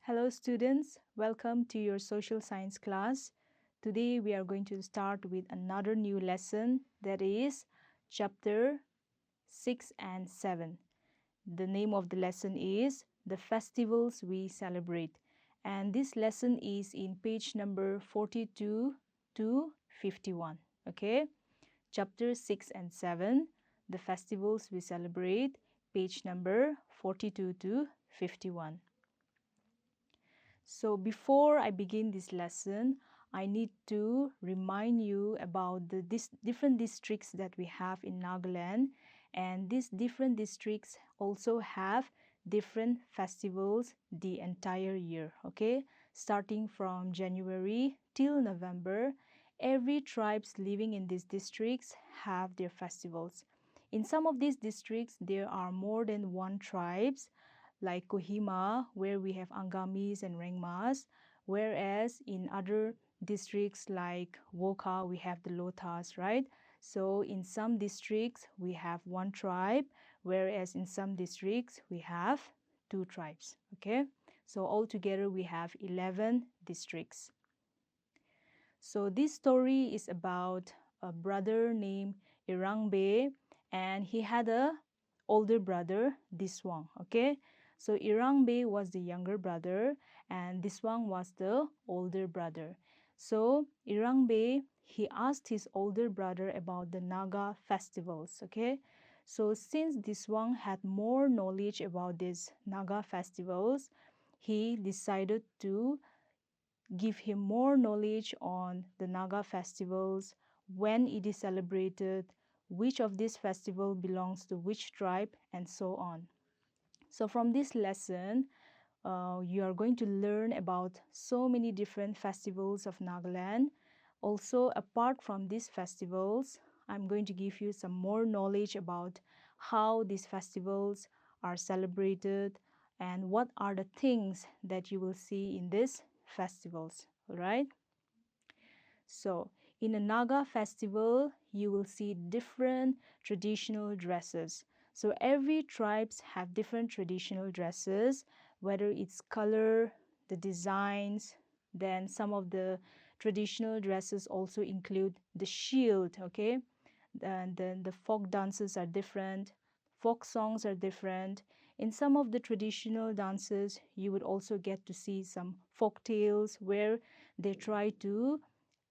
Hello students, welcome to your social science class. Today we are going to start with another new lesson, that is chapter 6 and 7. The name of the lesson is The Festivals We Celebrate, and this lesson is in page number 42 to 51. Okay, chapter 6 and 7, The Festivals We Celebrate, page number 42 to 51. So before I begin this lesson, I need to remind you about the different districts that we have in Nagaland, and these different districts also have different festivals the entire year. Okay, starting from January till November, every tribes living in these districts have their festivals. In some of these districts, there are more than one tribes, like Kohima, where we have Angamis and Rengmas, whereas in other districts like Wokha, we have the Lothas, right? So in some districts, we have one tribe, whereas in some districts, we have two tribes, okay? So altogether, we have 11 districts. So this story is about a brother named Irangbe, and he had a older brother, Diswang, okay? So Irangbe was the younger brother and Diswang was the older brother. So Irangbe, he asked his older brother about the Naga festivals, okay? So since Diswang had more knowledge about these Naga festivals, he decided to give him more knowledge on the Naga festivals, when it is celebrated, which of these festivals belongs to which tribe, and so on. So from this lesson, you are going to learn about so many different festivals of Nagaland. Also, apart from these festivals, I'm going to give you some more knowledge about how these festivals are celebrated and what are the things that you will see in these festivals. All right. So, in a Naga festival, you will see different traditional dresses. So, every tribes have different traditional dresses, whether it's color, the designs, then some of the traditional dresses also include the shield, okay? And then the folk dances are different, folk songs are different. In some of the traditional dances, you would also get to see some folk tales where they try to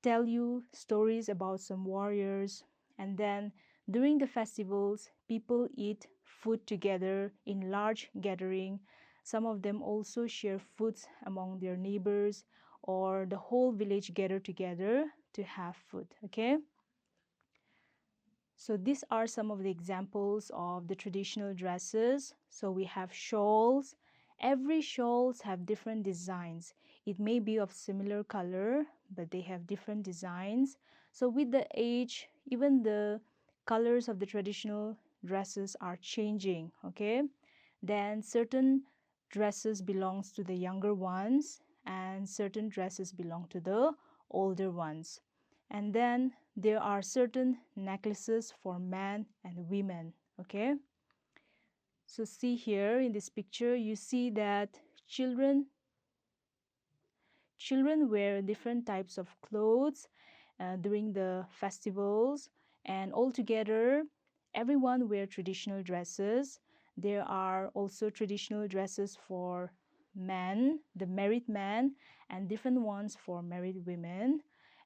tell you stories about some warriors. And then during the festivals, people eat food together in large gathering. Some of them also share foods among their neighbors, or the whole village gather together to have food, okay? So these are some of the examples of the traditional dresses. So we have shawls. Every shawls have different designs. It may be of similar color, but they have different designs. So with the age, even the colors of the traditional dresses are changing, okay? Then certain dresses belongs to the younger ones and certain dresses belong to the older ones. And then there are certain necklaces for men and women, okay? So see here in this picture, you see that children wear different types of clothes during the festivals, and altogether everyone wear traditional dresses. There are also traditional dresses for men, the married men, and different ones for married women,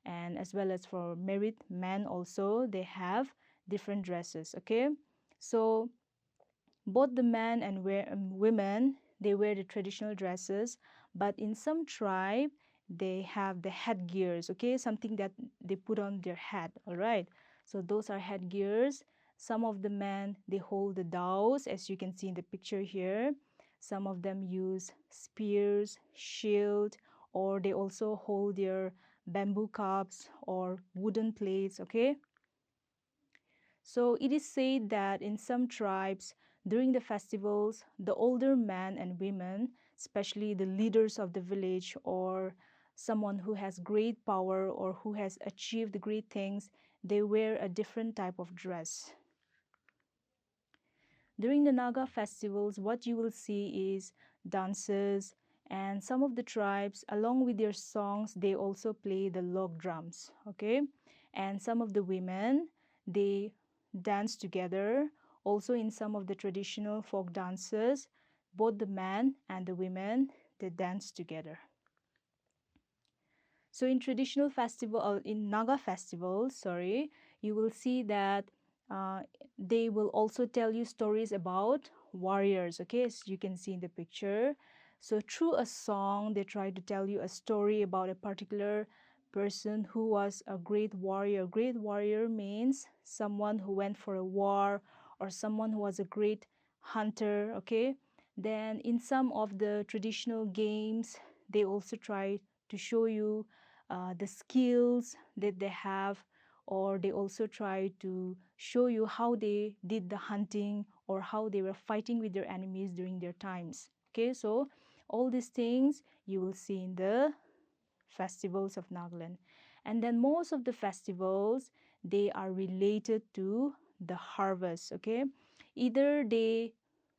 and as well as for married men also they have different dresses, okay? So both the men and women, they wear the traditional dresses, but in some tribe they have the headgears, okay, something that they put on their head. All right, so those are headgears. Some of the men, they hold the daws, as you can see in the picture here. Some of them use spears, shield, or they also hold their bamboo cups or wooden plates, okay? So it is said that in some tribes, during the festivals, the older men and women, especially the leaders of the village or someone who has great power or who has achieved great things, they wear a different type of dress. During the Naga festivals, what you will see is dances And some of the tribes, along with their songs, they also play the log drums, okay? And some of the women, they dance together. Also in some of the traditional folk dances, both the men and the women, they dance together. So in traditional festival, in Naga festivals, sorry, you will see that uh, they will also tell you stories about warriors, okay, as you can see in the picture. So through a song, they try to tell you a story about a particular person who was a great warrior. Great warrior means someone who went for a war or someone who was a great hunter, okay. Then in some of the traditional games, they also try to show you the skills that they have, or they also try to show you how they did the hunting or how they were fighting with their enemies during their times. Okay, so all these things you will see in the festivals of Nagaland. And then most of the festivals, they are related to the harvest, okay? Either they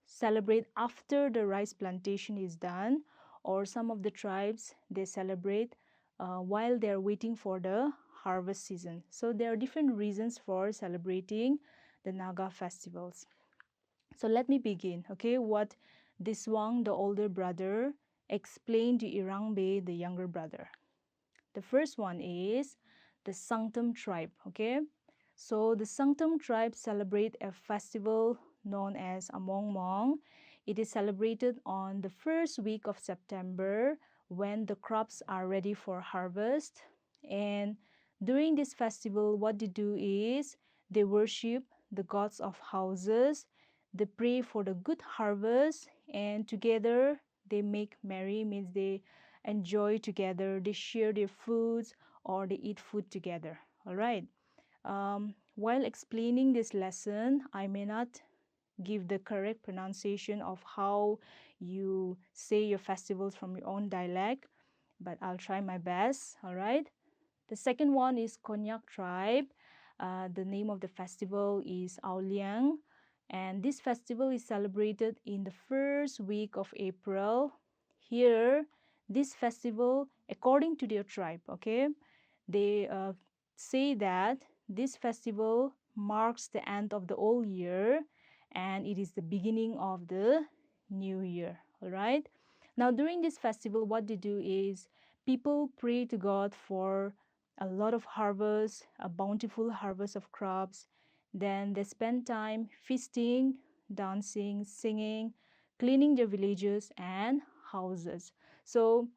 celebrate after the rice plantation is done, or some of the tribes, they celebrate while they're waiting for the harvest season. So there are different reasons for celebrating the Naga festivals. So let me begin, okay? What Diswang, the older brother, explained to Irangbe, the younger brother. The first one is the Sanctum tribe, okay? So the Sanctum tribe celebrate a festival known as Among Mong. It is celebrated on the first week of September when the crops are ready for harvest. And during this festival, what they do is they worship the gods of houses, they pray for the good harvest, and together they make merry, means they enjoy together, they share their foods or they eat food together. All right. While explaining this lesson, I may not give the correct pronunciation of how you say your festivals from your own dialect, but I'll try my best. All right. The second one is Konyak tribe. The name of the festival is Auliang, and this festival is celebrated in the first week of April. Here, this festival, according to their tribe, okay, they say that this festival marks the end of the old year and it is the beginning of the new year. All right. Now, during this festival, what they do is people pray to God for a lot of harvest, a bountiful harvest of crops. Then they spend time feasting, dancing, singing, cleaning their villages and houses. So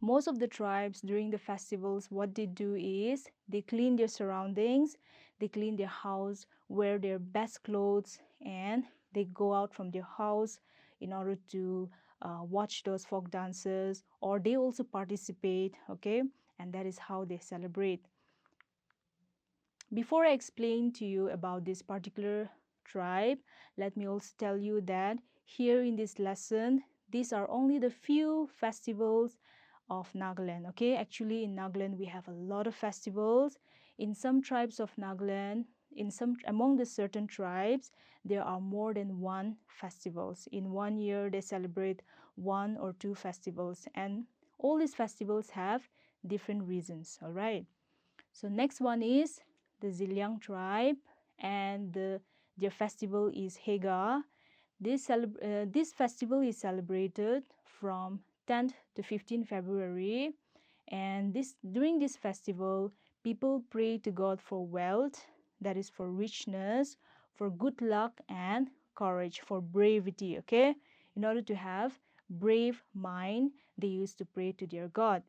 most of the tribes during the festivals, what they do is they clean their surroundings, they clean their house, wear their best clothes, and they go out from their house in order to watch those folk dances, or they also participate, okay, and that is how they celebrate. Before I explain to you about this particular tribe, let me also tell you that here in this lesson, these are only the few festivals of Nagaland. Okay, actually in Nagaland we have a lot of festivals. In some tribes of Nagaland, among the certain tribes, there are more than one festivals. In one year they celebrate one or two festivals, and all these festivals have different reasons. All right. So next one is the Ziliang tribe, and their festival is Hega. This festival is celebrated from 10th to 15th February, and during this festival, people pray to God for wealth, that is for richness, for good luck and courage, for bravery. Okay, in order to have brave mind, they used to pray to their God.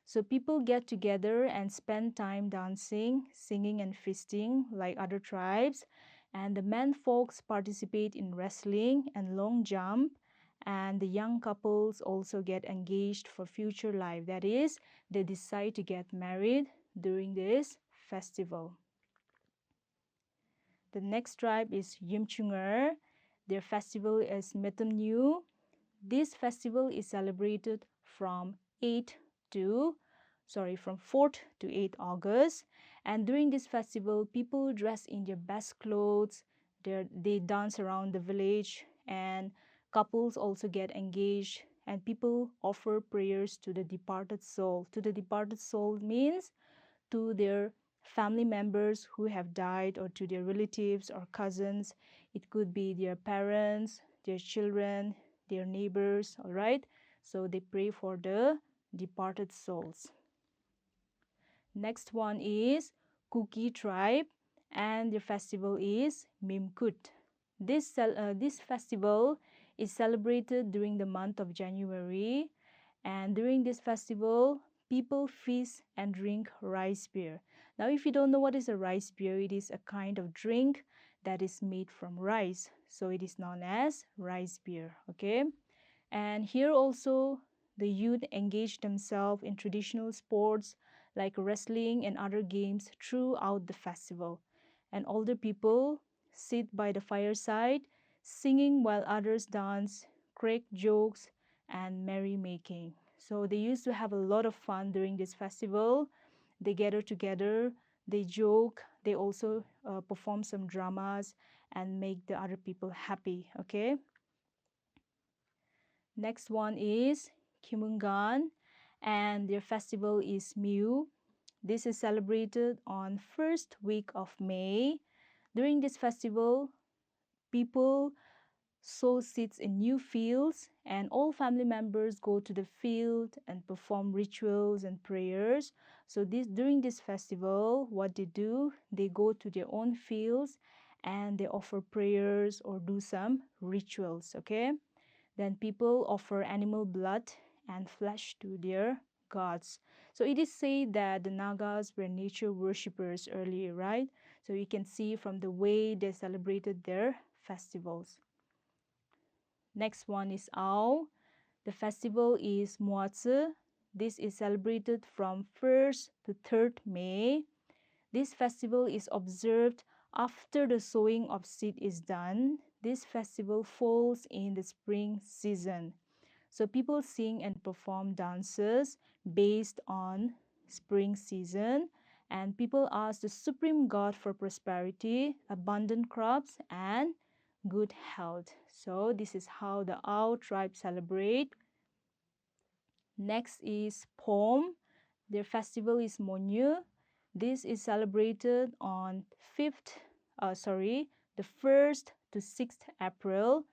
So people get together and spend time dancing, singing, and feasting like other tribes. And the men folks participate in wrestling and long jump. And the young couples also get engaged for future life. That is, they decide to get married during this festival. The next tribe is Yimchunger. Their festival is Metamnu. This festival is celebrated from 8 to from 4th to 8th August, and during this festival people dress in their best clothes, they dance around the village, and couples also get engaged and people offer prayers to the departed soul. To the departed soul means to their family members who have died, or to their relatives or cousins. It could be their parents, their children, their neighbors, all right? So they pray for the departed souls. Next one is Kuki tribe, and their festival is Mimkut. This festival is celebrated during the month of January, and during this festival, people feast and drink rice beer. Now, if you don't know what is a rice beer, it is a kind of drink that is made from rice. So it is known as rice beer, okay? And here also, the youth engage themselves in traditional sports like wrestling and other games throughout the festival. And older people sit by the fireside, singing while others dance, crack jokes, and merrymaking. So they used to have a lot of fun during this festival. They gather together, they joke, they also perform some dramas and make the other people happy, okay? Next one is Kimungan, and their festival is Miu. This is celebrated on first week of May. During this festival, people sow seeds in new fields, and all family members go to the field and perform rituals and prayers. So during this festival, what they do, they go to their own fields and they offer prayers or do some rituals, okay? Then people offer animal blood and flesh to their gods. So it is said that the Nagas were nature worshippers earlier, right? So you can see from the way they celebrated their festivals. Next one is Ao. The festival is Muatsu. This is celebrated from 1st to 3rd May. This festival is observed after the sowing of seed is done. This festival falls in the spring season. So people sing and perform dances based on spring season, and people ask the supreme god for prosperity, abundant crops, and good health. So this is how the Ao tribe celebrate. Next is Pom. Their festival is Monyu. This is celebrated on the 1st to 6th April.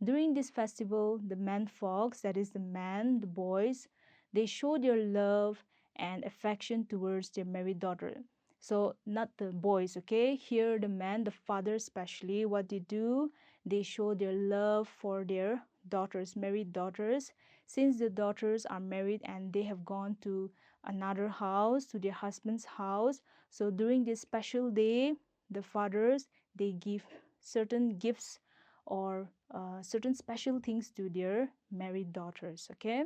During this festival, the men folks, that is the men, the boys, they show their love and affection towards their married daughter. So not the boys, okay? Here the men, the father especially, what they do, they show their love for their daughters, married daughters. Since the daughters are married and they have gone to another house, to their husband's house, so during this special day, the fathers, they give certain gifts or certain special things to their married daughters, okay?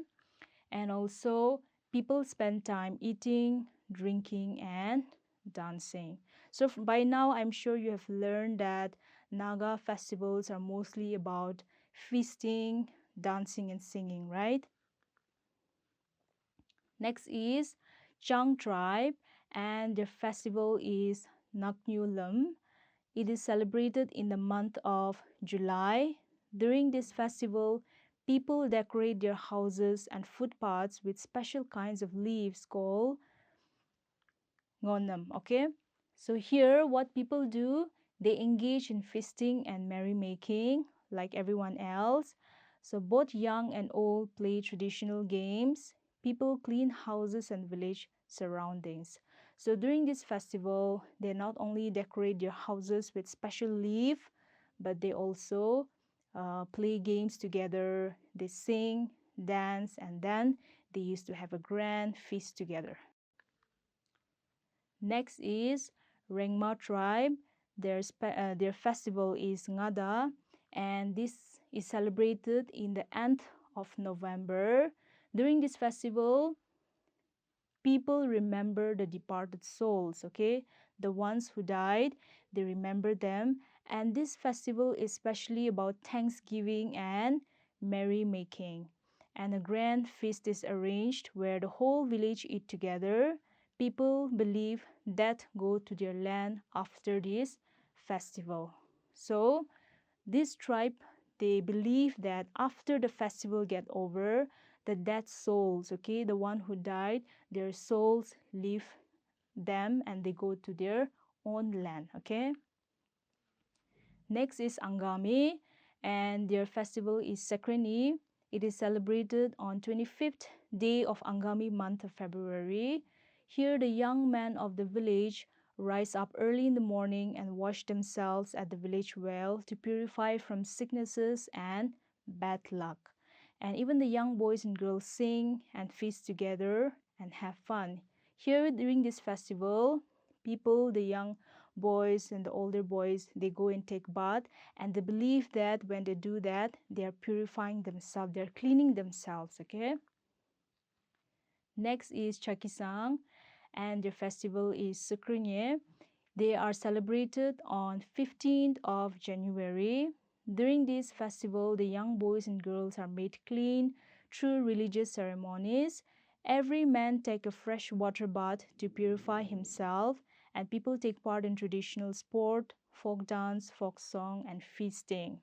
And also, people spend time eating, drinking, and dancing. So by now, I'm sure you have learned that Naga festivals are mostly about feasting, dancing, and singing, right? Next is Chang tribe, and their festival is Naknyulam. It is celebrated in the month of July. During this festival, people decorate their houses and footpaths with special kinds of leaves called ngonam, okay? So here, what people do, they engage in feasting and merrymaking like everyone else. So both young and old play traditional games. People clean houses and village surroundings. So during this festival, they not only decorate their houses with special leaf, but they also play games together. They sing, dance, and then they used to have a grand feast together. Next is Rengma tribe. Their festival is Ngada, and this is celebrated in the end of November. During this festival, people remember the departed souls, okay? The ones who died, they remember them. And this festival is especially about Thanksgiving and merrymaking. And a grand feast is arranged where the whole village eat together. People believe death go to their land after this festival. So this tribe they believe that after the festival get over, the dead souls, okay, the one who died, their souls leave them and they go to their own land, okay. Next is Angami, and their festival is Sakrani. It is celebrated on 25th day of Angami month of February. Here the young men of the village rise up early in the morning and wash themselves at the village well to purify from sicknesses and bad luck. And even the young boys and girls sing and feast together and have fun. Here during this festival, people, the young boys and the older boys, they go and take bath, and they believe that when they do that, they are purifying themselves, they are cleaning themselves, okay. Next is Chakisang, and their festival is Sukrenye. They are celebrated on 15th of January. During this festival, the young boys and girls are made clean through religious ceremonies. Every man take a fresh water bath to purify himself, and people take part in traditional sport, folk dance, folk song, and feasting.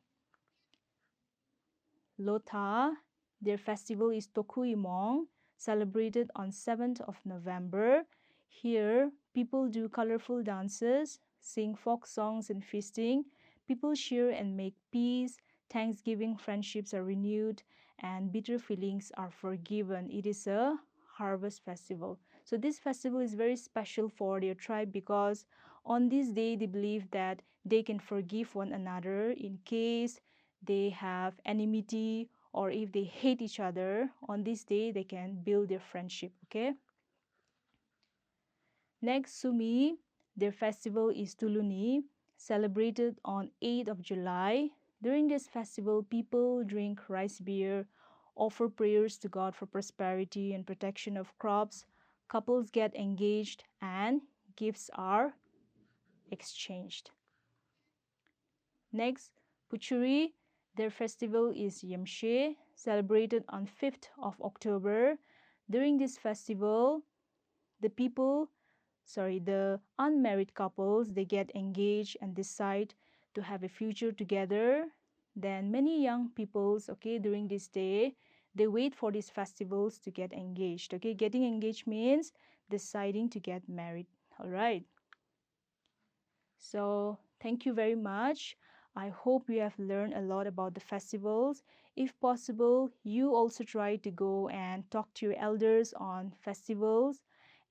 Lotha, their festival is Tokuimong, celebrated on 7th of November. Here, people do colorful dances, sing folk songs and feasting. People share and make peace. Thanksgiving friendships are renewed and bitter feelings are forgiven. It is a harvest festival. So this festival is very special for their tribe because on this day they believe that they can forgive one another in case they have enmity or if they hate each other. On this day they can build their friendship, okay. Next, Sumi, their festival is Tuluni, celebrated on 8th of July. During this festival, people drink rice beer, offer prayers to God for prosperity and protection of crops. Couples get engaged and gifts are exchanged. Next, Puchuri, their festival is Yemshe, celebrated on 5th of October. During this festival, the unmarried couples, they get engaged and decide to have a future together. Then many young peoples, okay, during this day, they wait for these festivals to get engaged, okay. Getting engaged means deciding to get married, all right. So thank you very much. I hope you have learned a lot about the festivals. If possible, you also try to go and talk to your elders on festivals.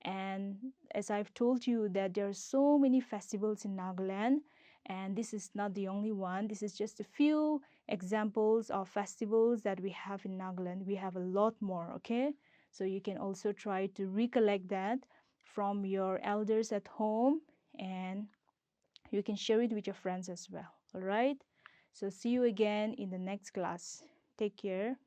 And as I've told you that there are so many festivals in Nagaland, and this is not the only one. This is just a few examples of festivals that we have in Nagaland. We have a lot more, okay? So you can also try to recollect that from your elders at home, and you can share it with your friends as well. All right. So see you again in the next class. Take care.